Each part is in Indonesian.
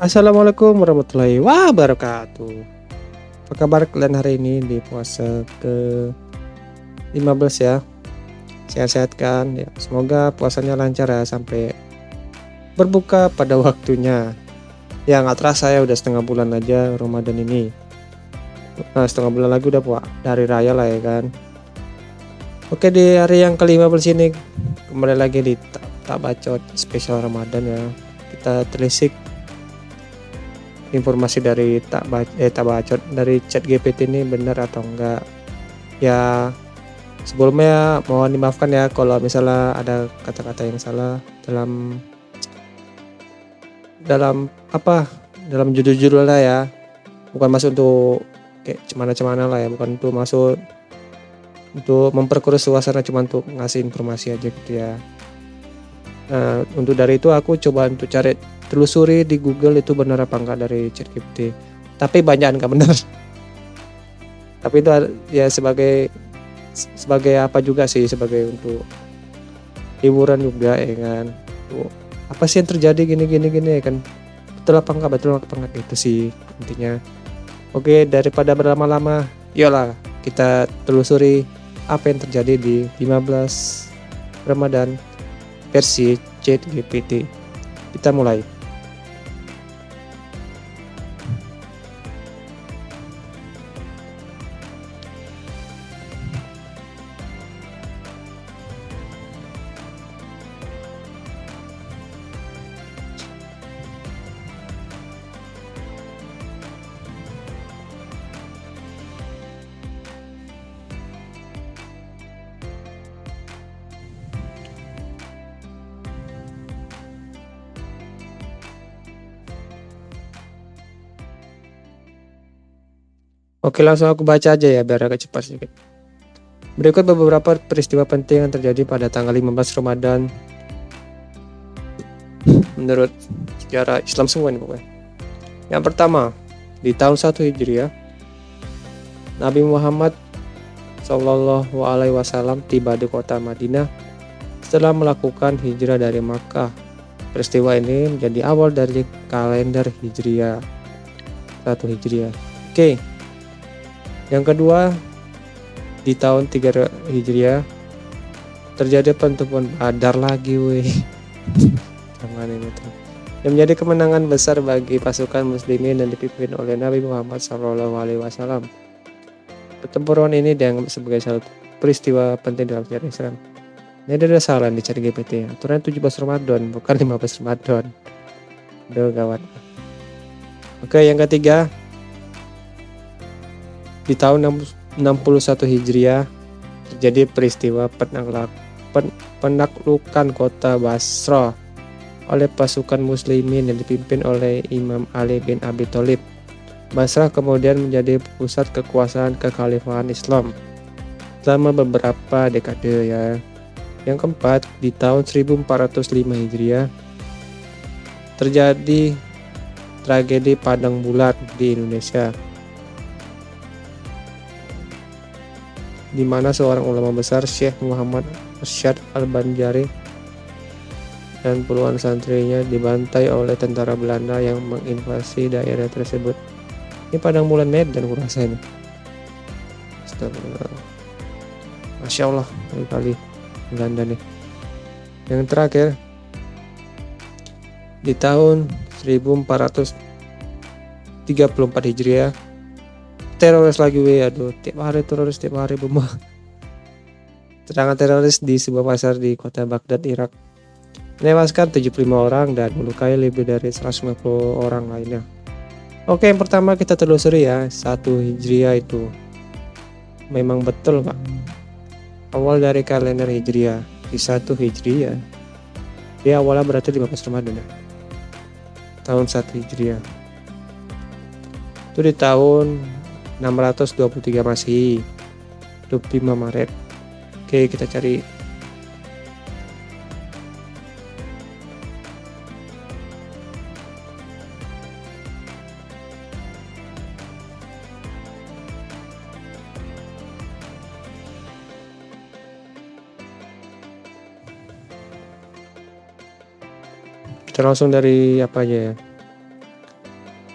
Assalamualaikum warahmatullahi wabarakatuh. Apa kabar kalian hari ini di puasa ke-15 ya? Sehat-sehat kan? Ya, semoga puasanya lancar ya sampai berbuka pada waktunya. Ya nggak terasa ya udah setengah bulan aja Ramadan ini. Nah, setengah bulan lagi udah dari raya lah ya kan. Oke, di hari yang ke-15 ini kembali lagi di tak bacot spesial Ramadan ya. Kita telisik informasi dari tak bacot dari chat GPT ini benar atau enggak. Ya, sebelumnya mohon dimaafkan ya kalau misalnya ada kata-kata yang salah dalam dalam apa dalam judul-judul lah ya. Bukan masuk untuk kayak cemana-cemana lah ya, bukan untuk masuk untuk memperkeruh suasana, cuma untuk ngasih informasi aja gitu ya. Nah, untuk dari itu aku coba untuk cari telusuri di Google itu benar apa enggak dari ChatGPT. Tapi banyak enggak benar. Tapi itu ya sebagai apa juga sih, sebagai untuk hiburan juga ya kan. Tuh, apa sih yang terjadi gini ya kan, betul apa enggak itu sih intinya. Oke, daripada berlama-lama, yolah kita telusuri apa yang terjadi di 15 Ramadan versi ChatGPT. Kita mulai. Oke, langsung aku baca aja ya biar agak cepat sedikit. Berikut beberapa peristiwa penting yang terjadi pada tanggal 15 Ramadan menurut sejarah Islam semua ini pokoknya. Yang pertama, di tahun 1 Hijriah, Nabi Muhammad Shallallahu Alaihi Wasallam tiba di kota Madinah setelah melakukan hijrah dari Makkah. Peristiwa ini menjadi awal dari kalender Hijriah 1 Hijriah. Oke. Yang kedua, di tahun 3 Hijriah terjadi pertempuran Badar lagi weh. Jangan ini tuh. Yang menjadi kemenangan besar bagi pasukan muslimin dan dipimpin oleh Nabi Muhammad SAW. Pertempuran ini dianggap sebagai salah satu peristiwa penting dalam sejarah Islam. Ini ada salah di chat GPT. Aturan 17 Ramadan, bukan 15 Ramadan. Aduh gawat. Oke, yang ketiga, di tahun 61 Hijriah terjadi peristiwa penaklukan kota Basrah oleh pasukan muslimin yang dipimpin oleh Imam Ali bin Abi Thalib. Basrah kemudian menjadi pusat kekuasaan kekhalifahan Islam selama beberapa dekade ya. Yang keempat, di tahun 1405 Hijriah terjadi tragedi Padang Bulan di Indonesia, di mana seorang ulama besar Syekh Muhammad Arsyad Al-Banjari dan puluhan santrinya dibantai oleh tentara Belanda yang menginvasi daerah tersebut. Ini Padang Bulan Medan aku rasa ini. Astagfirullah. Masya Allah, kali Belanda nih. Yang terakhir, di tahun 1434 Hijriah, teroris lagi aduh, tiap hari teroris, tiap hari bom. Serangan teroris di sebuah pasar di kota Baghdad, Irak, menewaskan 75 orang dan melukai lebih dari 150 orang lainnya. Oke, yang pertama kita telusuri ya, 1 Hijriah itu memang betul nggak? Awal dari kalender Hijriah di 1 Hijriah, dia awalnya berarti 15 Ramadan ya. Tahun 1 Hijriah itu di tahun 623 Masehi, 25 Maret. Oke, kita cari. Kita langsung dari apa aja ya?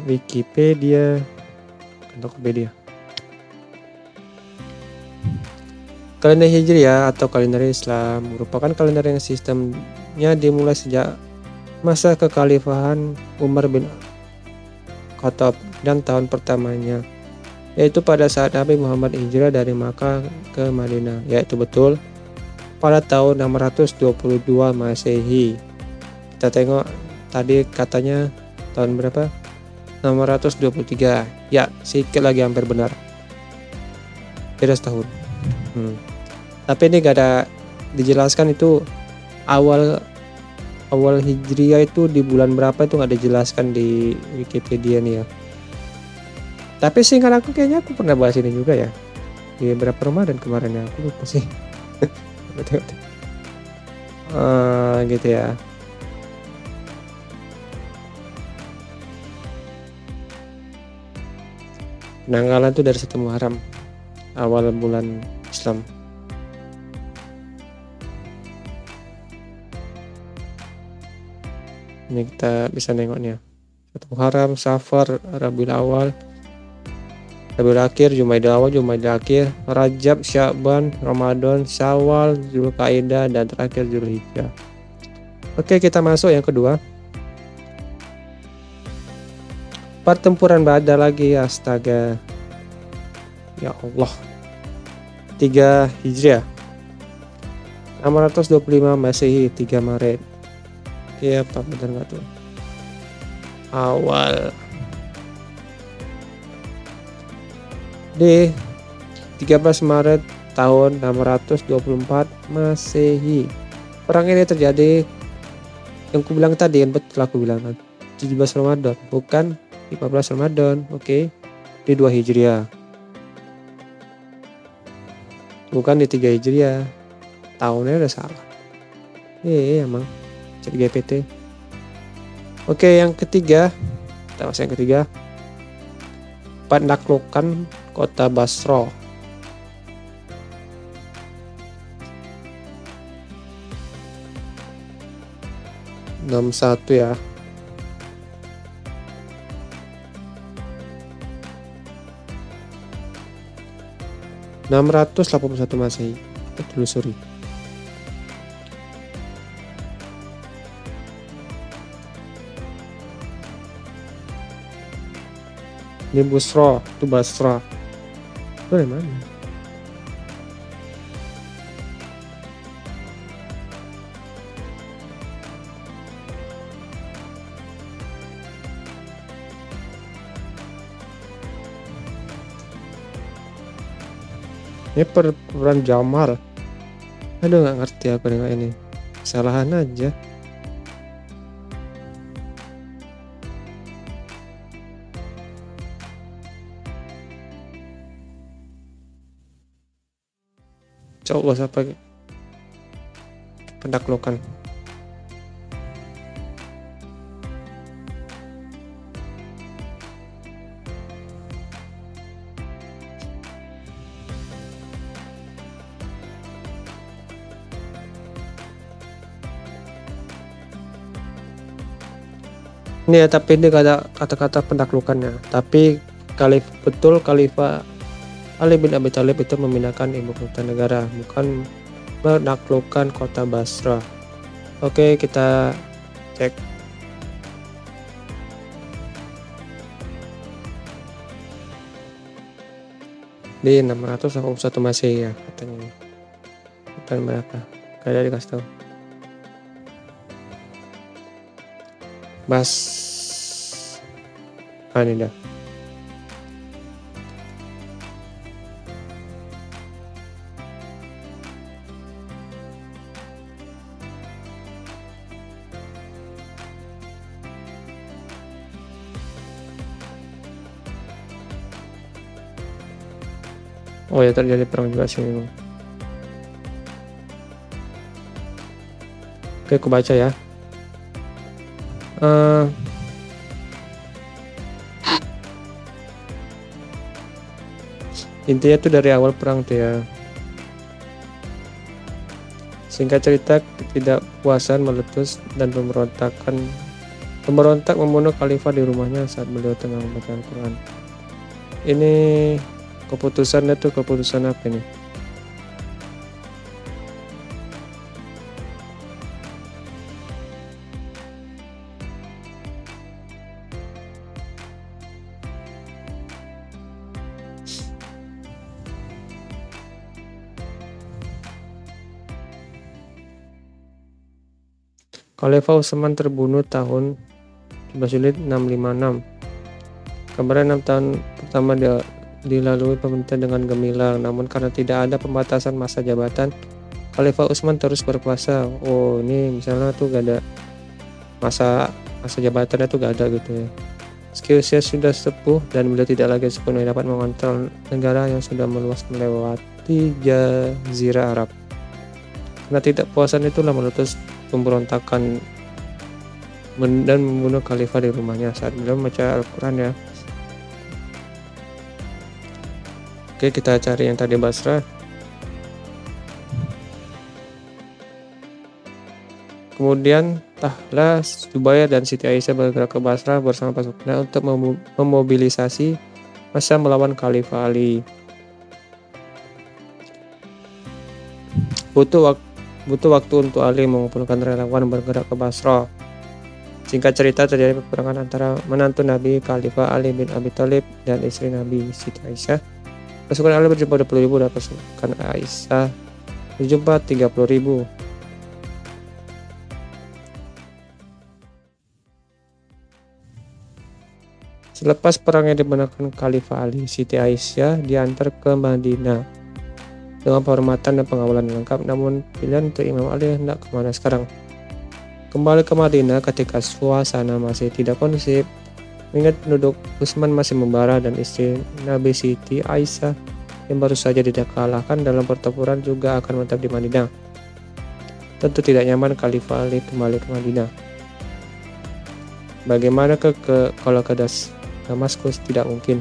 Wikipedia, Tokopedia. Kalender Hijriah atau kalender Islam merupakan kalender yang sistemnya dimulai sejak masa kekhalifahan Umar bin Khattab dan tahun pertamanya, yaitu pada saat Nabi Muhammad hijrah dari Makkah ke Madinah, yaitu betul pada tahun 622 Masehi. Kita tengok tadi katanya tahun berapa? 623. Ya, sedikit lagi hampir benar. Beda setahun. Tapi ini gak ada dijelaskan itu awal Hijriah itu di bulan berapa, itu gak dijelaskan di Wikipedia nih ya. Tapi seingat aku kayaknya aku pernah bahas ini juga ya. Di berapa Ramadan kemarin ya, aku lupa sih. Gitu ya. Penanggalan itu dari 1 Muharram, awal bulan Islam. Ini kita bisa nengoknya. 1 Muharram, Safar, Rabiul Awal, Rabiul Akhir, Jumadil Awal, Jumadil Akhir, Rajab, Sya'ban, Ramadan, Syawal, Zulqa'dah, dan terakhir Zulhijjah. Oke, kita masuk yang kedua. Pertempuran Badar lagi, astaga. Ya Allah. 3 Hijriah. 625 Masehi, 3 Maret. Iya, Pak, benar nggak tuh? Awal. Di 13 Maret tahun 624 Masehi. Perang ini terjadi, yang aku bilang tadi, yang betul aku bilang, 17 Ramadan, bukan 15 Ramadan, oke? Di 2 Hijriah. Bukan di 3 Hijriah. Tahunnya udah salah. Iya, emang. Cek GPT. Oke, yang ketiga. Kita masuk yang ketiga. Penaklukan kota Basra. Nomor 1 ya. (681 Masehi). Kita telusuri. Ini Busra, itu Basra. Itu dari mana? Ini pertempuran Jamal. Aduh, nggak ngerti aku dengan ini. Kesalahan aja. Coba siapa pendaklukan. Ini ya, tapi ini gak ada kata-kata pendaklukannya. Tapi Khalifah Ali bin Abi Thalib itu memindahkan ibu kota negara, bukan menaklukkan kota Basra. Oke, kita cek. Di 681 Masehi ya katanya. Bukan berapa? Gak ada dikasih tahu. Ini dah. Oh ya, terjadi perang juga sini. Oke, aku baca ya. Intinya tuh dari awal perang tuh ya. Singkat cerita, ketidakpuasan meletus dan pemberontakan Pemberontak membunuh khalifah di rumahnya saat beliau tengah membaca Al-Quran. Ini keputusannya tuh keputusan apa nih? Khalifah Utsman terbunuh tahun 656. Kabarnya 6 tahun pertama dia dilalui pemerintah dengan gemilang, namun karena tidak ada pembatasan masa jabatan, Khalifah Utsman terus berkuasa. Oh, ini misalnya tuh gak ada masa jabatannya tuh gak ada gitu ya. Meski usia sudah sepuh dan beliau tidak lagi sepenuhnya dapat mengontrol negara yang sudah meluas melewati Jazirah Arab. Karena tidak puasan itulah meletus pemberontakan dan membunuh khalifah di rumahnya saat beliau membaca Al-Quran ya. Oke, kita cari yang tadi Basra. Kemudian Tahla, Zubair, dan Siti Aisyah bergerak ke Basra bersama pasukannya untuk memobilisasi massa melawan Khalifah Ali. Butuh waktu untuk Ali mengumpulkan relawan bergerak ke Basra. Singkat cerita, terjadi peperangan antara menantu Nabi Khalifah Ali bin Abi Thalib dan istri Nabi Siti Aisyah. Pasukan Ali berjumlah 20.000 dan pasukan Aisyah berjumlah 30.000. Selepas perang yang dimenangkan Khalifah Ali, Siti Aisyah diantar ke Madinah dengan penghormatan dan pengawalan lengkap. Namun pilihan untuk Imam Ali hendak kemana sekarang? Kembali ke Madinah ketika suasana masih tidak kondusif, mengingat penduduk Utsman masih membara dan istri Nabi Siti Aisyah yang baru saja dikalahkan dalam pertempuran juga akan menetap di Madinah. Tentu tidak nyaman Khalifah Ali kembali ke Madinah. Bagaimana kalau ke Damaskus? Tidak mungkin.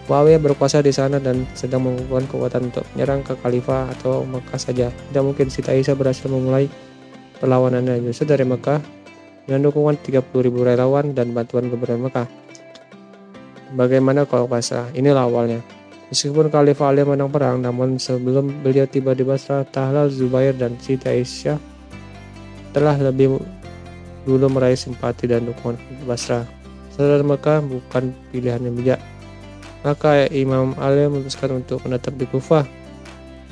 Muawiyah berkuasa di sana dan sedang mengumpulkan kekuatan untuk menyerang ke Khalifah atau Mekah saja. Tidak mungkin Siti Aisyah berhasil memulai perlawanannya justru dari Mekah dengan dukungan 30.000 relawan dan bantuan gubernur Mekah. Bagaimana kalau Basrah? Inilah awalnya. Meskipun Khalifah Ali menang perang, namun sebelum beliau tiba di Basrah, Tahla, Zubair, dan Siti Aisyah telah lebih dulu meraih simpati dan dukungan Basrah. Saudara Mekah bukan pilihan yang bijak. Maka Imam Ali memutuskan untuk menetap di Kufah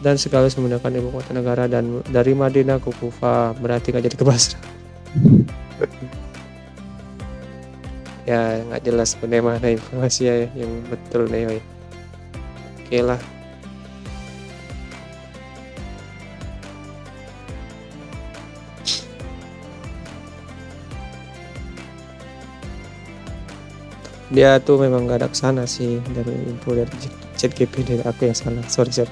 dan sekaligus memindahkan ibu kota negara dan dari Madinah ke Kufah, berarti nggak jadi ke Basrah. Ya nggak jelas bagaimana informasi ya, yang betul nih. Oke lah. Dia tuh memang gak ada kesana sih dari info dari ChatGPT, aku yang salah, sorry.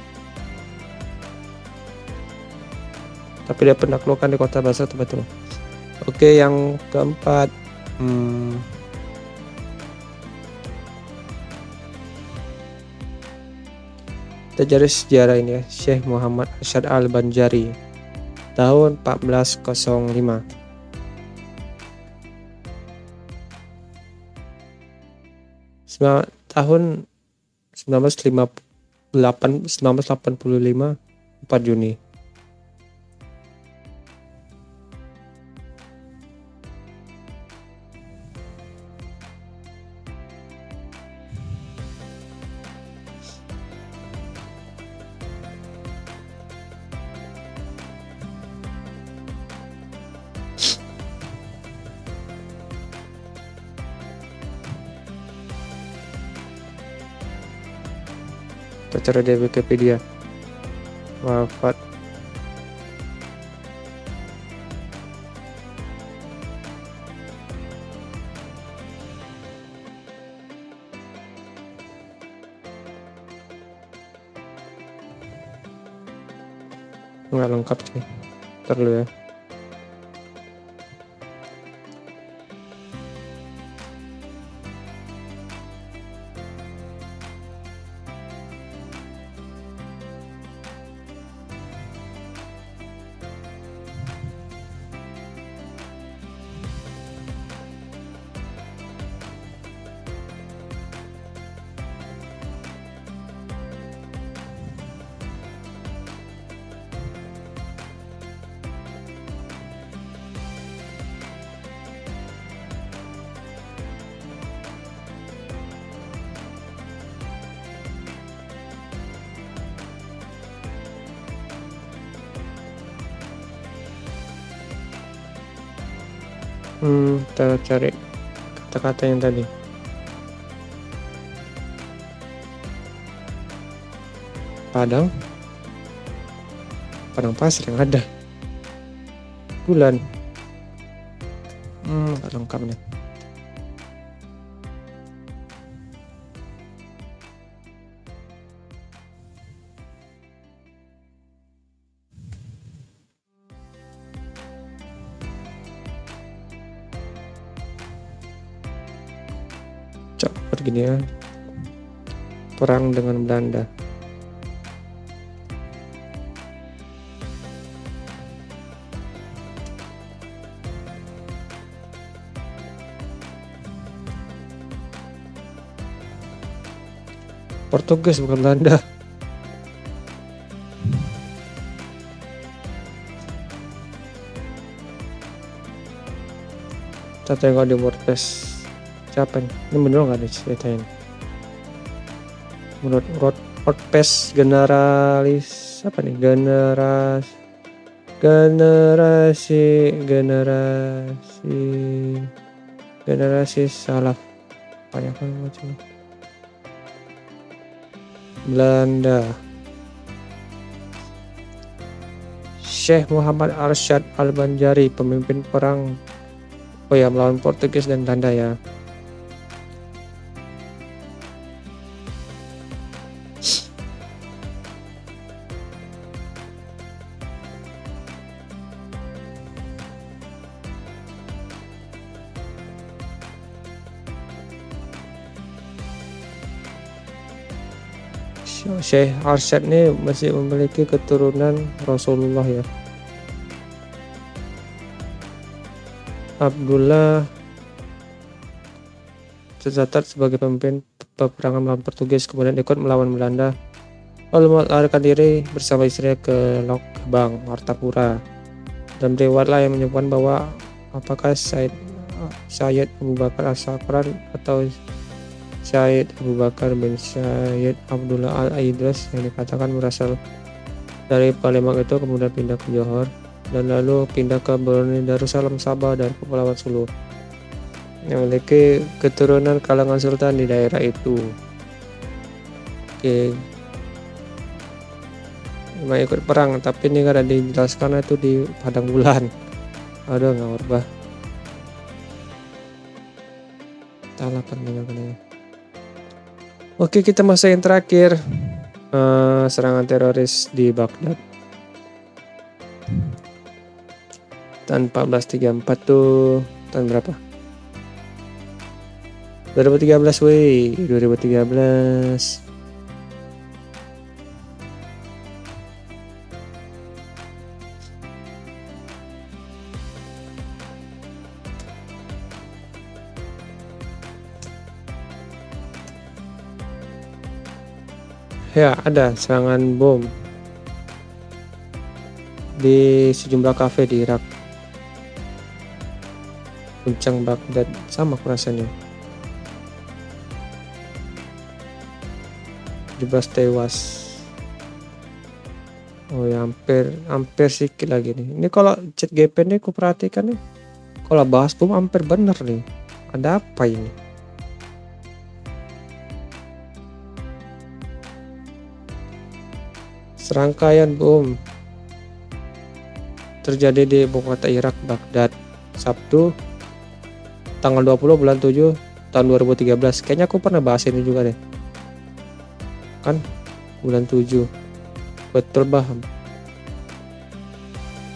Tapi dia penaklukan di kota Basra itu betul. Oke, yang keempat, terjadi sejarah ini ya, Syekh Muhammad Arsyad Al-Banjari tahun 1405. Tahun 1985, 4 Juni. Tercera di Wikipedia. Wafat nggak lengkap sih, ntar dulu ya. Kita cari kata-kata yang tadi. Padang pasir yang ada. Bulan. Nggak lengkap nih. Coba gini ya. Perang dengan Belanda. Portugis bukan Belanda. Kita tengok di WordPress. Siapa nih? Ini bener nggak nih ceritain? Menurut WordPress generalis apa nih? Generasi salaf. Banyak kan macam Belanda. Syekh Muhammad Arsyad Al-Banjari, pemimpin perang melawan Portugis dan Belanda ya. Syekh Arsyad ini masih memiliki keturunan Rasulullah ya. Abdullah tercatat sebagai pemimpin peperangan melawan Portugis, kemudian ikut melawan Belanda, lalu melarikan diri bersama istrinya ke Lokbang, Martapura. Dan riwayat lah yang menyebutkan bahwa apakah Syed Abu Bakar As-Sakran atau Syed Abu Bakar bin Syed Abdullah Al-Idris yang dikatakan berasal dari Palembang itu kemudian pindah ke Johor dan lalu pindah ke Brunei Darussalam Sabah dan Kepulauan Sulu, yang memiliki keturunan kalangan sultan di daerah itu. Oke, memang ikut perang, tapi ini kan ada dijelaskan itu di Padang Bulan. Aduh, nggak berubah. Salah pendengarnya. Oke, kita masuk yang terakhir. Serangan teroris di Baghdad. Tahun 1434 tuh tahun berapa? 2013 weh, 2013. Ya, ada serangan bom di sejumlah kafe di Irak. Puncak Baghdad sama rasanya. 17 tewas. Oh ya, hampir sedikit lagi nih. Ini kalau chat GP nih aku perhatikan nih. Kalau bahas bom hampir bener nih. Ada apa ini? Serangkaian bom terjadi di ibu kota Irak, Baghdad, Sabtu tanggal 20 bulan 7 tahun 2013. Kayaknya aku pernah bahas ini juga deh. Kan bulan 7. Betul bah.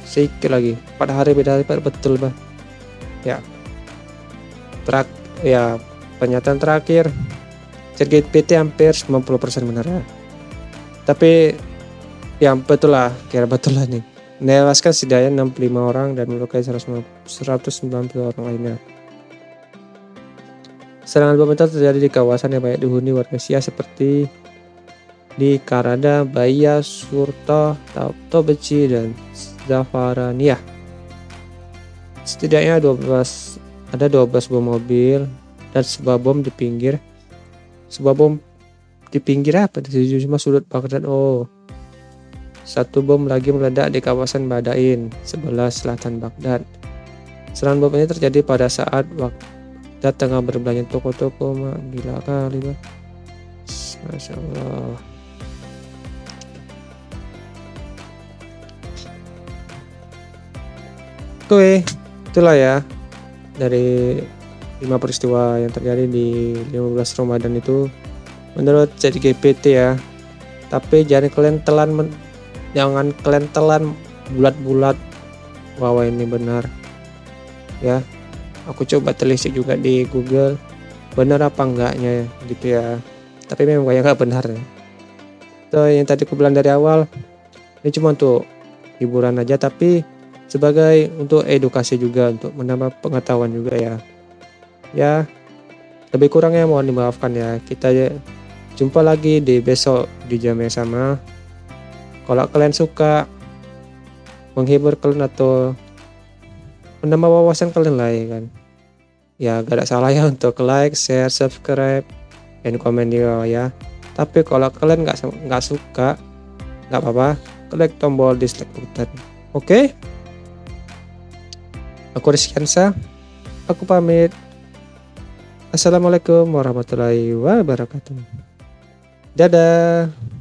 Sedikit lagi. 4 hari beda betul bah. Ya. Pernyataan terakhir. ChatGPT hampir 90% benar ya. Tapi yang betul lah, kira betul lah nih. Menewaskan setidaknya 65 orang dan melukai 190 orang lainnya. Serangan bom itu terjadi di kawasan yang banyak dihuni warga Syiah seperti di Karada, Baya, Surta, Tobeci, dan Zafaraniyah. Setidaknya ada 12 bom mobil dan sebuah bom di pinggir. Sebuah bom di pinggir apa? Di sejumlah sudut Baghdad. Satu bom lagi meledak di kawasan Badain, sebelah selatan Baghdad. Serangan bom ini terjadi pada saat waktu tengah berbelanja toko-toko. Gila kali bang. Masya Allah. Oke, itulah ya dari 5 peristiwa yang terjadi di 15 Ramadan itu menurut ChatGPT ya. Tapi jangan kalian telan bulat-bulat bahwa ini benar ya. Aku coba telisik juga di Google benar apa enggaknya gitu ya. Tapi memang kayak nggak benar ya. So, yang tadi aku bilang dari awal ini cuma untuk hiburan aja, tapi sebagai untuk edukasi juga, untuk menambah pengetahuan juga ya. Ya, lebih kurangnya mohon dimaafkan ya. Kita jumpa lagi di besok di jam yang sama. Kalau kalian suka menghibur kalian atau menambah wawasan kalian lah ya kan. Ya gak ada salah ya untuk like, share, subscribe, dan komen di bawah ya. Tapi kalau kalian nggak suka, nggak apa-apa, klik tombol dislike button. Oke? Aku Rizky Hansa, aku pamit. Assalamualaikum warahmatullahi wabarakatuh. Dadah.